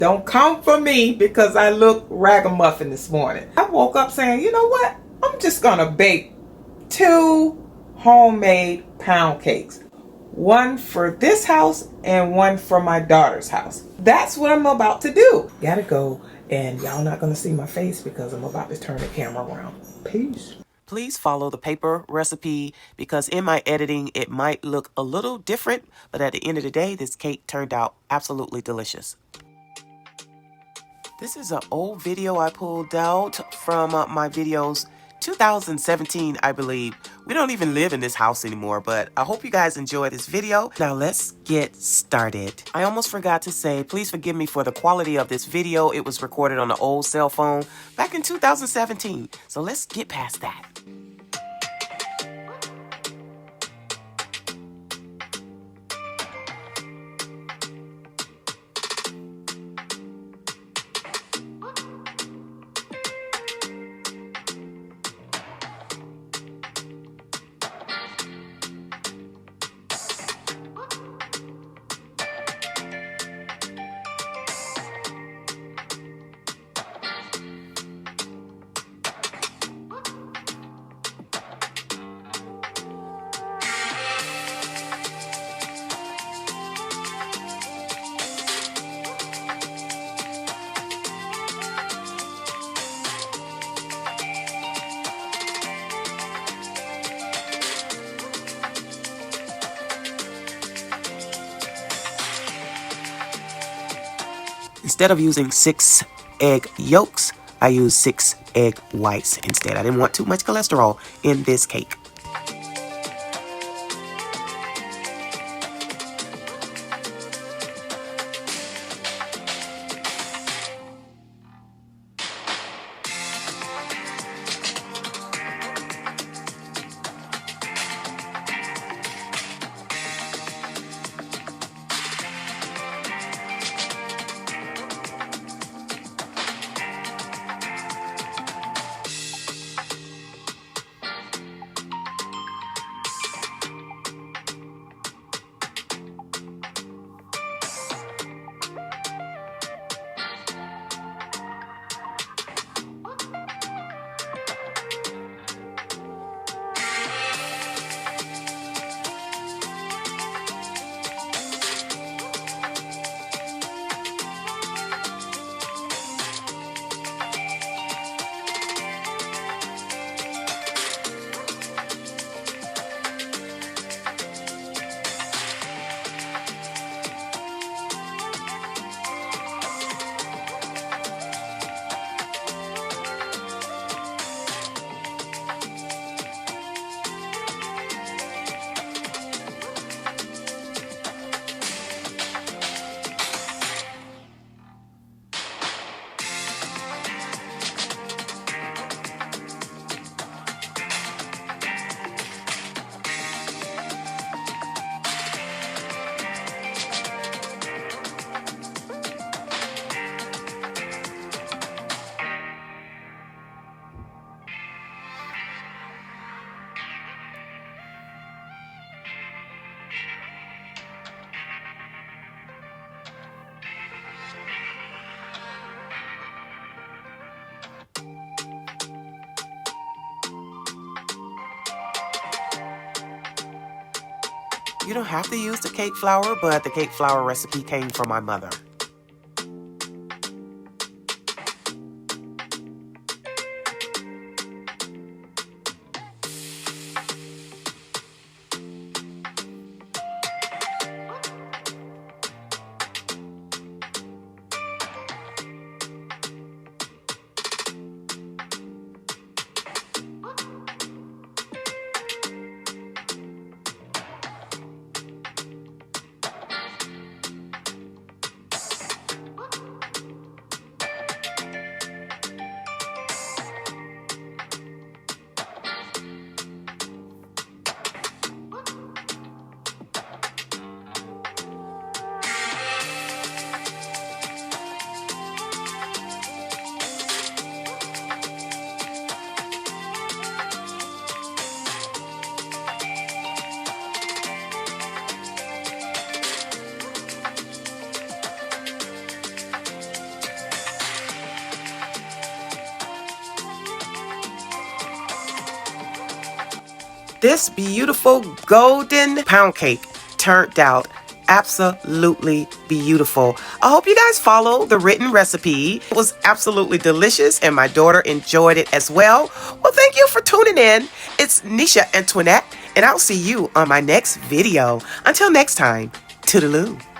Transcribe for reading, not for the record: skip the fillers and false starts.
Don't come for me because I look ragamuffin this morning. I woke up saying, you know what? I'm just gonna bake 2 homemade pound cakes. One for this house and one for my daughter's house. That's what I'm about to do. Gotta go, and y'all not gonna see my face because I'm about to turn the camera around. Peace. Please follow the paper recipe because in my editing, it might look a little different, but at the end of the day, this cake turned out absolutely delicious. This is an old video I pulled out from my videos 2017, I believe. We don't even live in this house anymore, but I hope you guys enjoy this video. Now let's get started. I almost forgot to say, please forgive me for the quality of this video. It was recorded on an old cell phone back in 2017. So let's get past that. Instead of using 6 egg yolks, I use 6 egg whites instead. I didn't want too much cholesterol in this cake. You don't have to use the cake flour, but the cake flour recipe came from my mother. this beautiful golden pound cake turned out absolutely beautiful. I hope you guys follow the written recipe. It was absolutely delicious and my daughter enjoyed it as well. Well, thank you for tuning in. It's Nesha Antoinette and I'll see you on my next video. Until next time, Toodaloo.